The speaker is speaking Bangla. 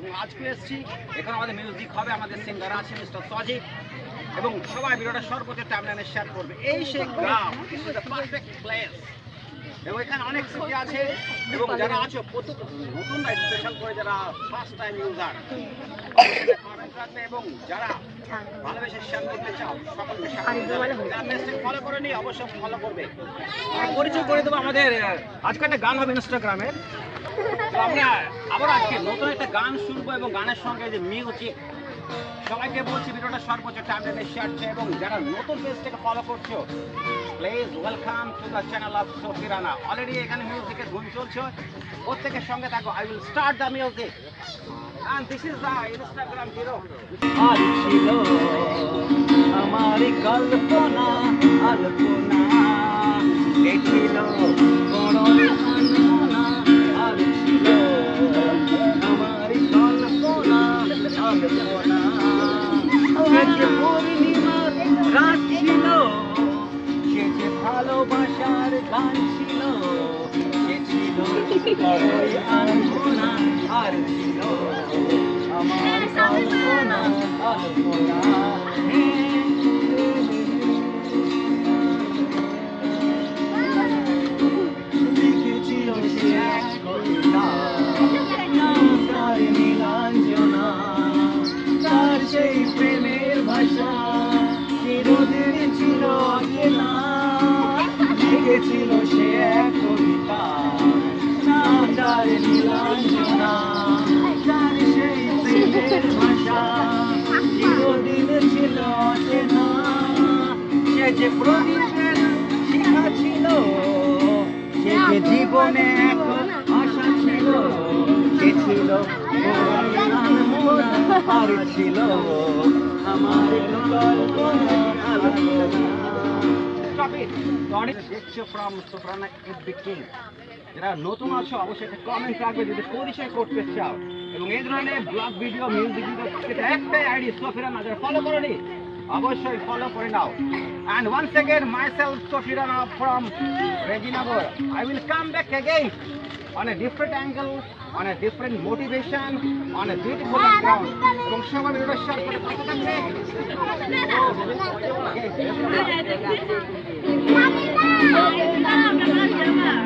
এবং আজকে এসেছি এখানে আমাদের মিউজিক হবে, আমাদের সিঙ্গার আছে মিস্টার সজিব, এবং সবাই ভিডিওটা সর্বোচ্চ টাইমলাইনে শেয়ার করবে। এই সেই গ্রাম, this is the perfect place. এবং এখানে অনেক স্মৃতি আছে, এবং যারা আছো নতুন স্পেশাল করে যারা ফার্স্ট টাইম ইউজার কমেন্ট রাখবে, এবং যারা ভালোবেসে শেয়ার করতে চাও সকলকে যারা পেজটাকে ফলো করে নি অবশ্যই ফলো করবে। পরিচয় করে দেবো আমাদের, আজকে একটা গান হবে ইনস্টাগ্রামের, তো আমরা আবার আজকে নতুন একটা গান শুনবো, এবং গানের সঙ্গে যে মিউজিক। সবাইকে বলছি ভিডিওটা সর্বোচ্চ টাইমলাইনে শেয়ার করছে, এবং যারা নতুন পেজটাকে ফলো করছো please welcome to the channel of Sofi Rana. Already এখানে মিউজিকের গুণ চলছে, প্রত্যেকের সঙ্গে থাকো। I will start the music and this is the Instagram hero. আর ছিল আমার কল্পনা আলপনা, দেখছিল বড় আনমনা। আর ছিল আমার কল্পনা আলপনা, সে যে পূর্ণিমার রাত ছিল, সে যে ভালোবাসার গান ছিল, সে ছিল বড়ই আনমনা। আর ছিল আমার কল্পনা আলপনা, লিখেছিল সে এক কবিতা, নাম তার নীলাঞ্জনা। তার সেই প্রেমের ভাষা চিরদিন ছিল অচেনা। লিখেছিল সে এক কবিতা, নাম তার নীলাঞ্জনা। তার সেই প্রেমের ভাষা চিরদিন ছিল অচেনা। সে যে প্রদীপের শিখা ছিল, সে যে জীবনে এক আশা ছিল, সে ছিল আনমনা। আর ছিল আমার কল্পনা আলপনা। দেখছো ফ্রম সোফরানা এফবিকিং। যারা নতুন আছো অবশ্যই একটা কমেন্ট রাখবে যদি পরিচয় করতে চাও, এবং এই ধরনের ব্লগ ভিডিও মিউজিক ভিডিও একটাই আইডি সফি রানা, যারা ফলো করোনি অবশ্যই ফলো করে নাও। And once again myself Sofie Rana from Reginagar. I will come back again on a different angle, on a different motivation, on a beautiful background. এবং সবাই ভিডিওটা শেয়ার করে পাশে থাকবে।